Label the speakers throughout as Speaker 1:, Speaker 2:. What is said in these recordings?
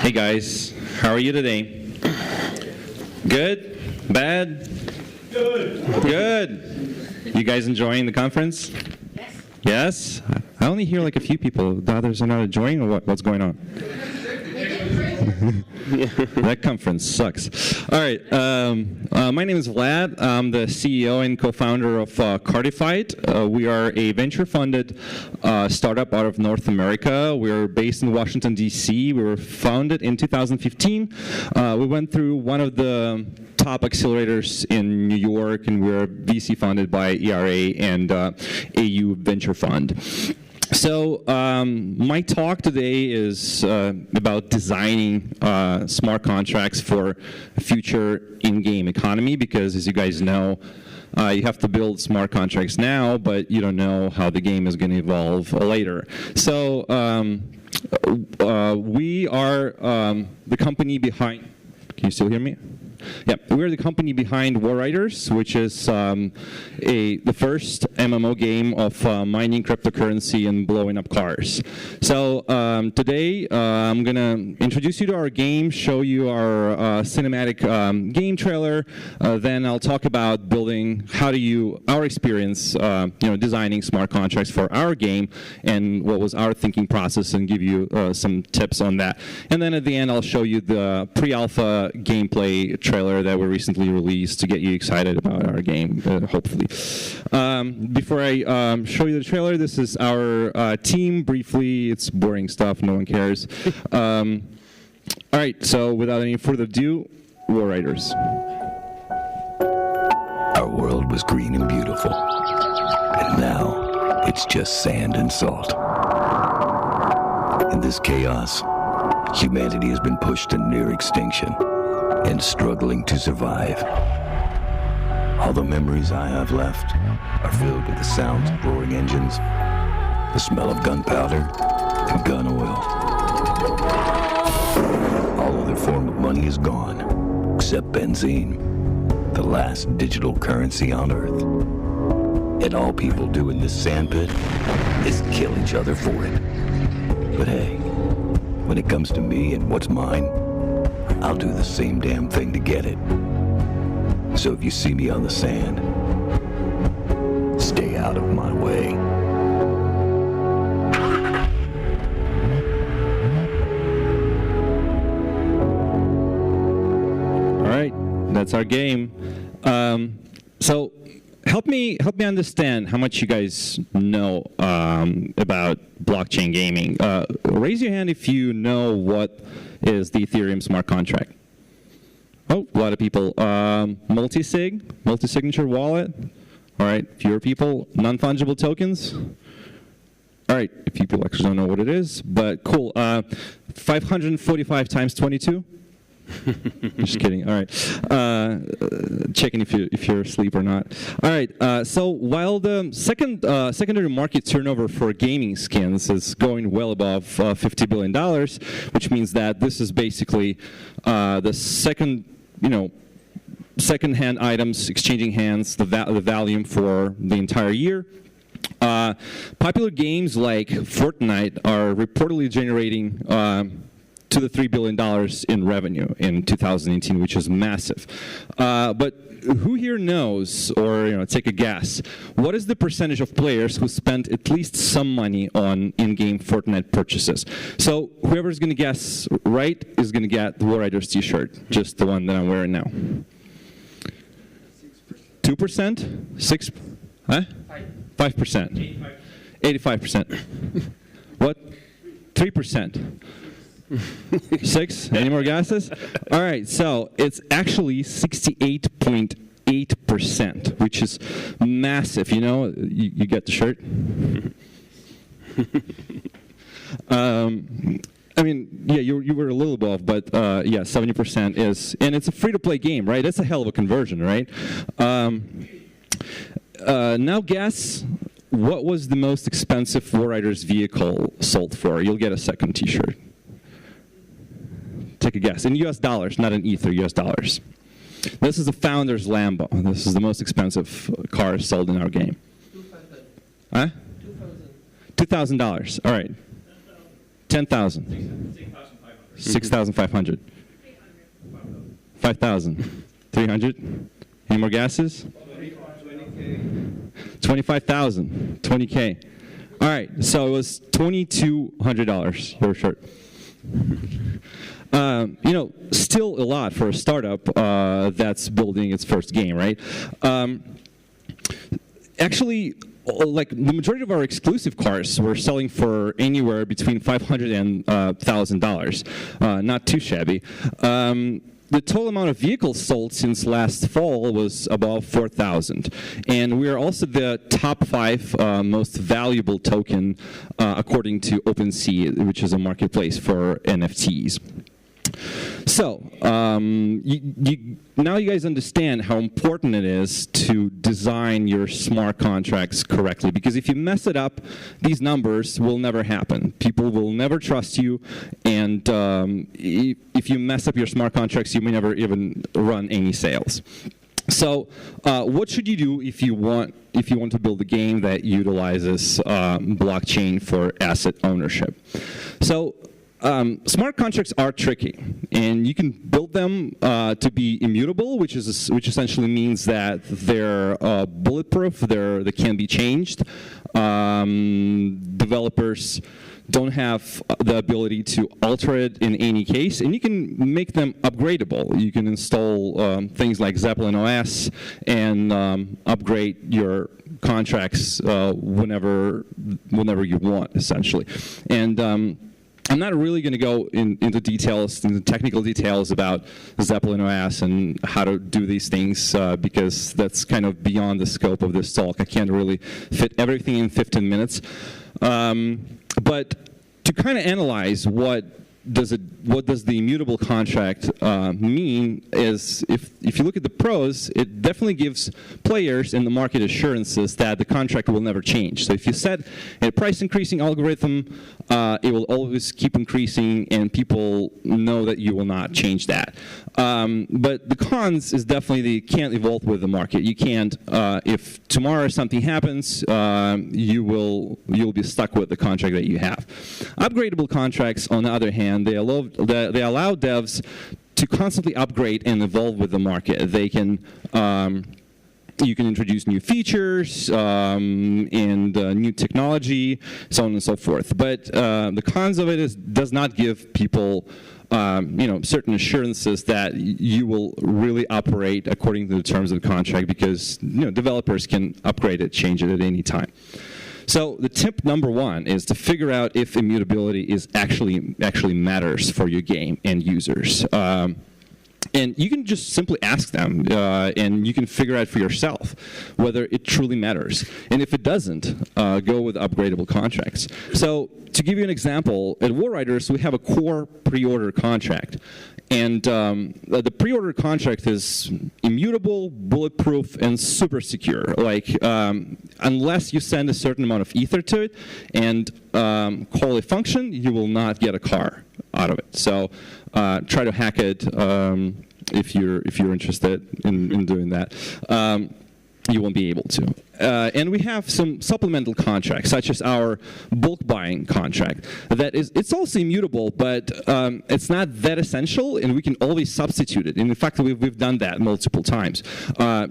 Speaker 1: Hey guys, how are you today? Good? Bad?
Speaker 2: Good.
Speaker 1: Good. You guys enjoying the conference?
Speaker 2: Yes.
Speaker 1: Yes? I only hear like a few people. The others are not enjoying, or what's going on? That conference sucks. All right. My name is Vlad. I'm the CEO and co-founder of Kartashov. We are a venture-funded startup out of North America. We're based in Washington, D.C. We were founded in 2015. We went through one of the top accelerators in New York, and we're VC funded by ERA and AU Venture Fund. So my talk today is about designing smart contracts for a future in-game economy, because as you guys know, you have to build smart contracts now, but you don't know how the game is going to evolve later. So we are the company behind, can you still hear me? Yeah, we're the company behind War Riders, which is the first MMO game of mining cryptocurrency and blowing up cars. So today I'm going to introduce you to our game, show you our cinematic game trailer. Then I'll talk about building our experience, designing smart contracts for our game, and what was our thinking process, and give you some tips on that. And then at the end I'll show you the pre-alpha gameplay trailer that we recently released to get you excited about our game, hopefully. Before I show you the trailer, this is our team. Briefly, it's boring stuff, no one cares. All right, so without any further ado, War Riders.
Speaker 3: Our world was green and beautiful, and now it's just sand and salt. In this chaos, humanity has been pushed to near extinction and struggling to survive. All the memories I have left are filled with the sounds of roaring engines, the smell of gunpowder, and gun oil. All other form of money is gone, except benzene, the last digital currency on Earth. And all people do in this sandpit is kill each other for it. But hey, when it comes to me and what's mine, I'll do the same damn thing to get it. So if you see me on the sand, stay out of my way.
Speaker 1: All right, that's our game. So help me understand how much you guys know about blockchain gaming. Raise your hand if you know what is the Ethereum smart contract. Oh, a lot of people. Multi-signature wallet. All right, fewer people. Non-fungible tokens. All right, if people actually don't know what it is, but cool. 545 times 22. Just kidding. All right. Checking if you're asleep or not. All right. So while the secondary market turnover for gaming skins is going well above $50 billion, which means that this is basically the second-hand items exchanging hands, the volume for the entire year. Popular games like Fortnite are reportedly generating to the $3 billion in revenue in 2018, which is massive. But who here knows, or take a guess, what is the percentage of players who spent at least some money on in-game Fortnite purchases? So whoever's going to guess right is going to get the War Riders t-shirt, just the one that I'm wearing now. 2%? 6? Huh? 5%. 85%. What? 3%. 6? Any more guesses? All right, so it's actually 68.8%, which is massive. You get the shirt? I mean, yeah, you were a little above, but yeah, 70% is, and it's a free-to-play game, right? That's a hell of a conversion, right? Now guess what was the most expensive War Riders vehicle sold for? You'll get a second t-shirt. Take a guess. In US dollars, not in Ether, US dollars. This is the founder's Lambo. This is the most expensive car sold in our game. Huh? $2,000. All right. 10,000. 6,500? 5,000. 300? Any more guesses? 25,000. 20K. All right, so it was $2,200. You were short. Still a lot for a startup that's building its first game, right? Actually, like the majority of our exclusive cars were selling for anywhere between $500 and $1,000. Not too shabby. The total amount of vehicles sold since last fall was about 4,000. And we are also the top 5 most valuable token according to OpenSea, which is a marketplace for NFTs. So, now you guys understand how important it is to design your smart contracts correctly, because if you mess it up, these numbers will never happen. People will never trust you, and if you mess up your smart contracts, you may never even run any sales. So, what should you do if you want to build a game that utilizes blockchain for asset ownership? So, smart contracts are tricky, and you can build them to be immutable, which essentially means that they're bulletproof. They can be changed. Developers don't have the ability to alter it in any case, and you can make them upgradable. You can install things like Zeppelin OS and upgrade your contracts whenever you want, essentially. And I'm not really going to go into technical details about Zeppelin OS and how to do these things because that's kind of beyond the scope of this talk. I can't really fit everything in 15 minutes. But to kind of analyze what does the immutable contract mean is if you look at the pros, it definitely gives players in the market assurances that the contract will never change. So if you set a price increasing algorithm, it will always keep increasing, and people know that you will not change that. But the cons is definitely you can't evolve with the market. You can't. If tomorrow something happens, you'll be stuck with the contract that you have. Upgradable contracts, on the other hand, they allow devs to constantly upgrade and evolve with the market. They can you can introduce new features and new technology, so on and so forth. But the cons of it does not give people certain assurances that you will really operate according to the terms of the contract, because developers can upgrade it, change it at any time. So the tip number 1 is to figure out if immutability is actually matters for your game and users. And you can just simply ask them, and you can figure out for yourself whether it truly matters. And if it doesn't, go with upgradable contracts. So to give you an example, at War Riders, we have a core pre-order contract. And the pre-order contract is immutable, bulletproof, and super secure. Like, unless you send a certain amount of ether to it and call a function, you will not get a car out of it. So try to hack it if you're interested in doing that. You won't be able to. And we have some supplemental contracts, such as our bulk buying contract. It's also immutable, but it's not that essential, and we can always substitute it. And in fact, we've done that multiple times,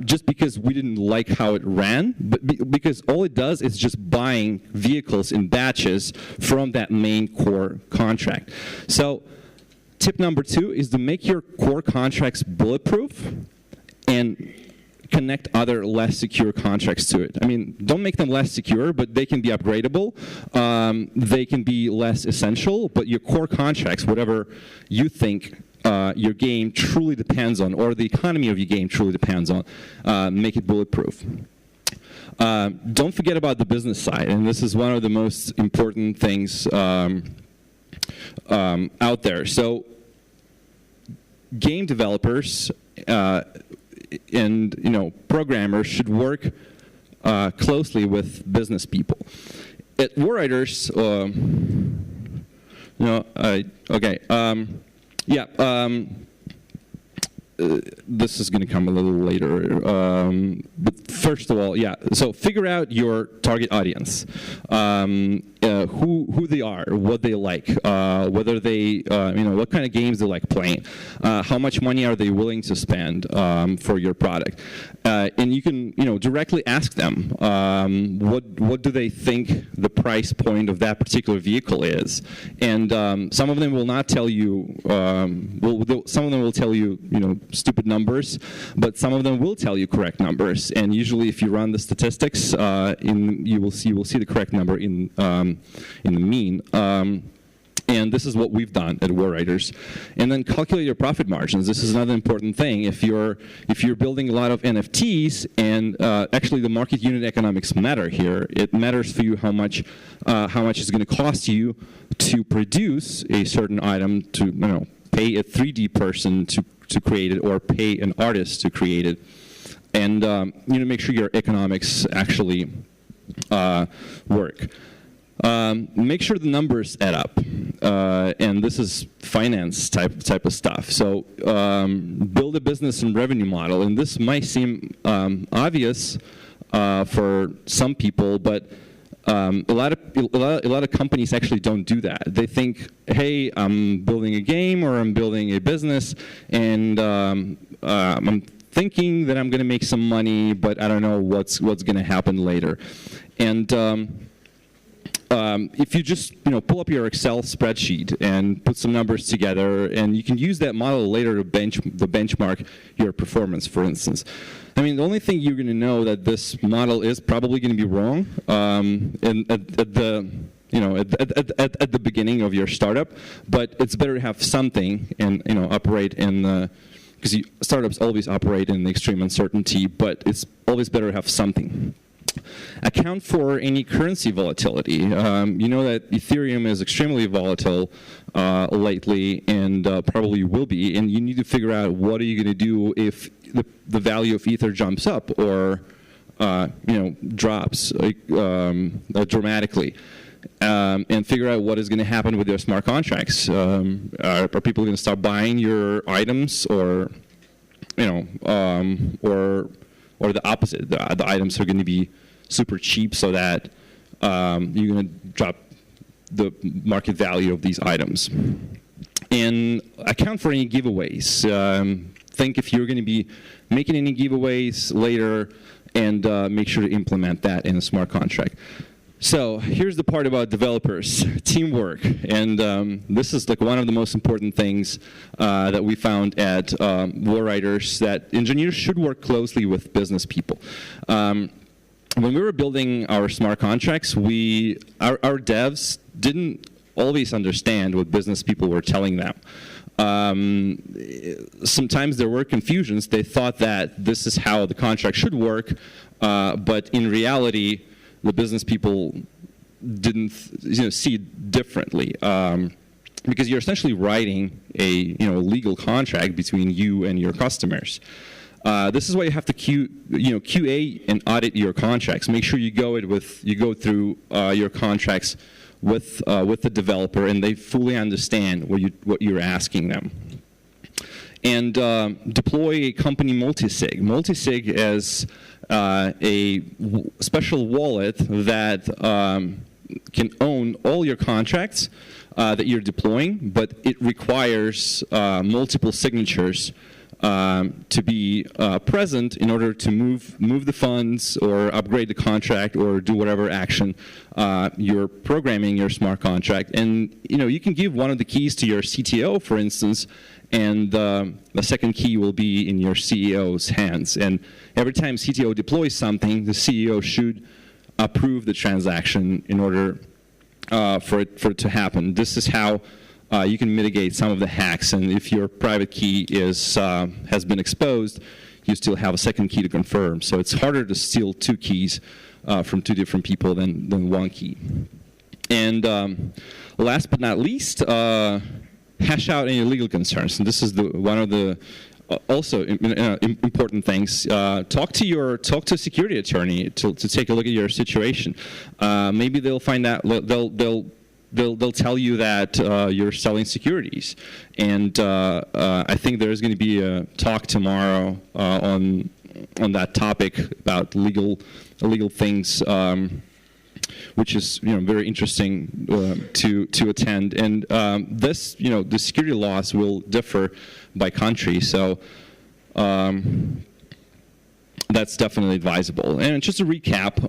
Speaker 1: just because we didn't like how it ran, but because all it does is just buying vehicles in batches from that main core contract. So tip number 2 is to make your core contracts bulletproof and connect other less secure contracts to it. I mean, don't make them less secure, but they can be upgradable. They can be less essential, but your core contracts, whatever you think your game truly depends on, or the economy of your game truly depends on, make it bulletproof. Don't forget about the business side, and this is one of the most important things out there. So game developers and programmers should work closely with business people. At War Riders, this is going to come a little later. But first of all, so figure out your target audience, who they are, what they like, whether they, what kind of games they like playing, how much money are they willing to spend for your product, and you can, directly ask them, what do they think the price point of that particular vehicle is, and some of them will not tell you. Some of them will tell you, stupid numbers, but some of them will tell you correct numbers. And usually, if you run the statistics, you will see the correct number in the mean. And this is what we've done at WarWriters. And then calculate your profit margins. This is another important thing. If you're building a lot of NFTs, and actually the market unit economics matter here. It matters for you how much it's going to cost you to produce a certain item, to pay a 3D person to create it, or pay an artist to create it, and make sure your economics actually work. Make sure the numbers add up, and this is finance type of stuff. So build a business and revenue model, and this might seem obvious for some people, but a lot of companies actually don't do that. They think, hey, I'm building a game or I'm building a business, and I'm thinking that I'm going to make some money, but I don't know what's going to happen later. And if you just pull up your Excel spreadsheet and put some numbers together, and you can use that model later to benchmark your performance, for instance. I mean, the only thing you're going to know that this model is probably going to be wrong, and at the beginning of your startup, but it's better to have something and operate in because startups always operate in extreme uncertainty, but it's always better to have something. Account for any currency volatility. You know that Ethereum is extremely volatile lately, and probably will be, and you need to figure out what are you going to do if the value of Ether jumps up or drops dramatically, and figure out what is going to happen with your smart contracts. Are people going to start buying your items, or or the opposite? The items are going to be super cheap, so that you're going to drop the market value of these items. And account for any giveaways. Think if you're going to be making any giveaways later, and make sure to implement that in a smart contract. So here's the part about developers, teamwork, and this is like one of the most important things that we found at WarWriters, that engineers should work closely with business people. When we were building our smart contracts, our devs didn't always understand what business people were telling them. Sometimes there were confusions. They thought that this is how the contract should work, but in reality, the business people didn't see it differently, because you're essentially writing a legal contract between you and your customers. This is why you have to QA and audit your contracts. Make sure you go through your contracts with the developer, and they fully understand what you're asking them. And deploy a company multisig. Multisig is a special wallet that can own all your contracts that you're deploying, but it requires multiple signatures to be present in order to move the funds or upgrade the contract or do whatever action you're programming your smart contract. And you can give one of the keys to your CTO, for instance, and the second key will be in your CEO's hands. And every time CTO deploys something, the CEO should approve the transaction in order for it to happen. This is how you can mitigate some of the hacks. And if your private key has been exposed, you still have a second key to confirm. So it's harder to steal two keys from two different people than one key. And last but not least, hash out any legal concerns. And this is one of the also important things. Talk to a security attorney to take a look at your situation. Maybe they'll find out they'll they'll tell you that you're selling securities. And I think there's going to be a talk tomorrow on that topic about illegal things, which is very interesting to attend. And this the security laws will differ by country, so that's definitely advisable. And just to recap.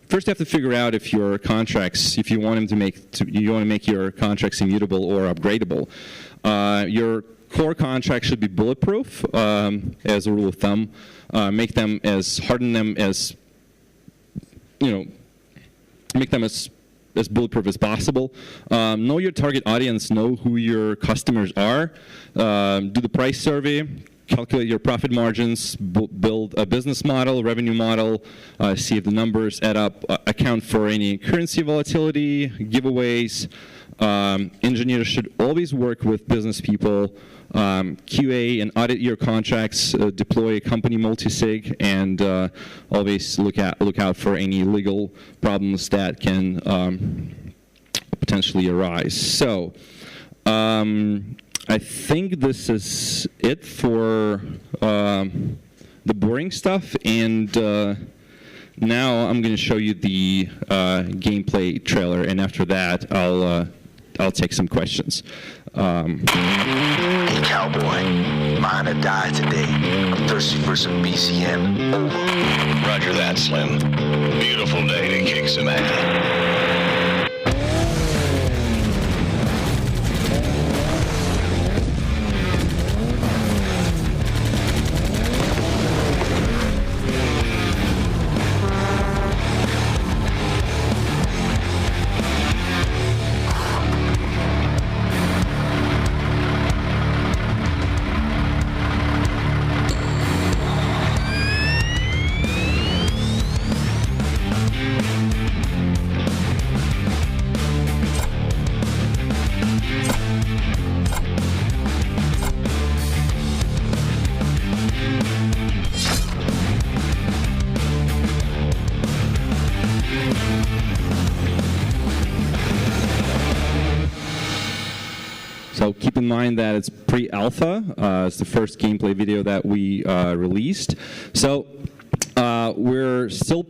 Speaker 1: First, you have to figure out if your contracts, if you want them to make your contracts immutable or upgradable. Your core contract should be bulletproof, as a rule of thumb. Harden them as, make them as bulletproof as possible. Know your target audience. Know who your customers are. Do the price survey. Calculate your profit margins, build a business model, revenue model, see if the numbers add up, account for any currency volatility, giveaways. Engineers should always work with business people, QA and audit your contracts, deploy company multisig, and always look out for any legal problems that can potentially arise. So. I think this is it for the boring stuff, and now I'm going to show you the gameplay trailer, and after that I'll take some questions.
Speaker 2: Hey cowboy, mine or die today. I'm thirsty for some BCM. Over.
Speaker 4: Roger that, Slim. Beautiful day to kick some ass.
Speaker 1: So keep in mind that it's pre-alpha. It's the first gameplay video that we released. So we're still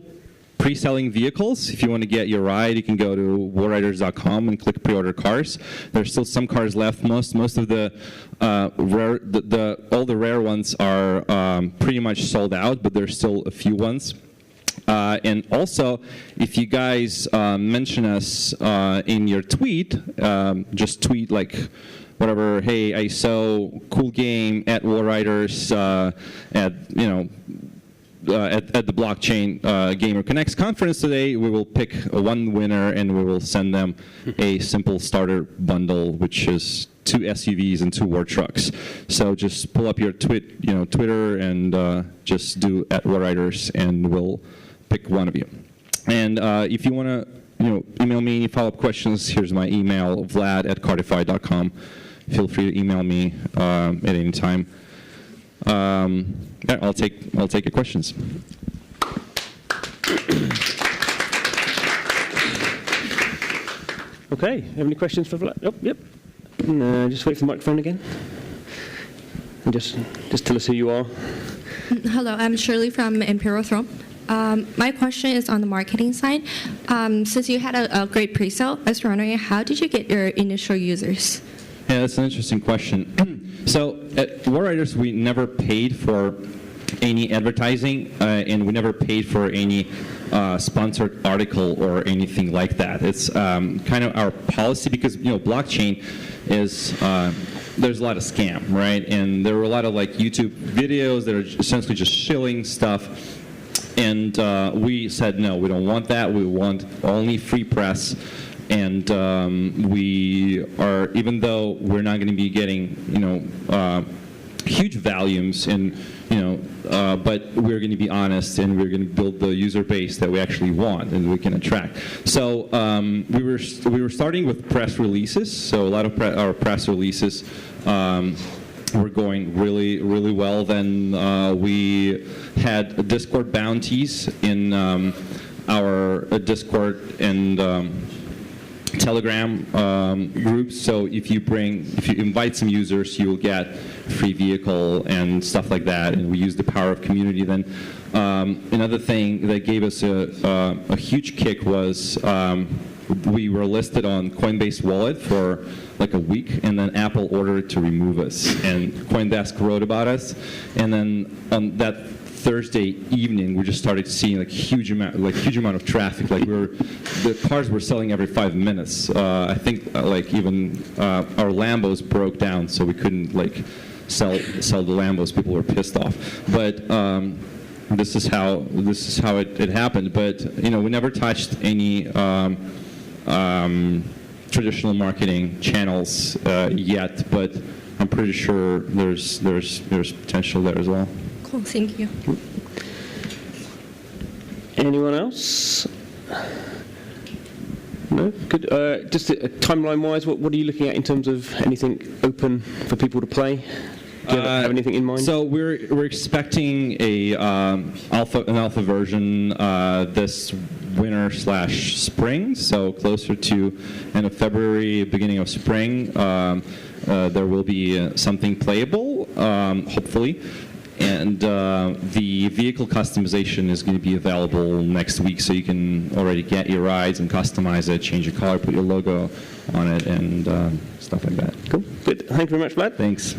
Speaker 1: pre-selling vehicles. If you want to get your ride, you can go to warriders.com and click pre-order cars. There's still some cars left. Most of the all the rare ones are pretty much sold out, but there's still a few ones. And also, if you guys mention us in your tweet, just tweet like whatever, hey, I saw cool game at Warriders at the Blockchain Gamer Connects conference today. We will pick one winner and we will send them a simple starter bundle, which is 2 SUVs and 2 war trucks. So just pull up your Twitter and just do at Warriders, and we'll pick one of you. And if you want to email me any follow-up questions, here's my email, vlad@cartify.com. Feel free to email me at any time. Yeah, I'll take your questions.
Speaker 5: Okay, have any questions for Vlad? Oh, yep. Just wait for the microphone again. And just tell us who you are.
Speaker 6: Hello, I'm Shirley from Imperial Throne. My question is on the marketing side. Since you had a great pre-sale, I was wondering, how did you get your initial users?
Speaker 1: Yeah, that's an interesting question. So at Warriders, we never paid for any advertising, and we never paid for any sponsored article or anything like that. It's kind of our policy because blockchain is there's a lot of scam, right? And there were a lot of like YouTube videos that are essentially just shilling stuff. And we said, no, we don't want that. We want only free press. And we are, even though we're not going to be getting, huge volumes, and but we're going to be honest, and we're going to build the user base that we actually want and we can attract. So we were starting with press releases. So a lot of our press releases were going really, really well. Then we had Discord bounties in our Discord and Telegram groups. So if you invite some users, you will get free vehicle and stuff like that. And we use the power of community. Then another thing that gave us a huge kick was we were listed on Coinbase Wallet for like a week, and then Apple ordered to remove us. And CoinDesk wrote about us, and then on that Thursday evening, we just started seeing huge amount of traffic. The cars were selling every 5 minutes. I think even our Lambos broke down, so we couldn't sell the Lambos. People were pissed off. But this is how it happened. But we never touched any traditional marketing channels yet. But I'm pretty sure there's potential there as well.
Speaker 6: Cool, thank you.
Speaker 5: Anyone else? No? Good. Just timeline-wise, what are you looking at in terms of anything open for people to play? Do you have anything in mind?
Speaker 1: So we're expecting an alpha version this winter/spring. So closer to end of February, beginning of spring. There will be something playable, hopefully. And the vehicle customization is going to be available next week, so you can already get your rides and customize it, change your color, put your logo on it, and stuff like that.
Speaker 5: Cool. Good. Thank you very much, Vlad.
Speaker 1: Thanks.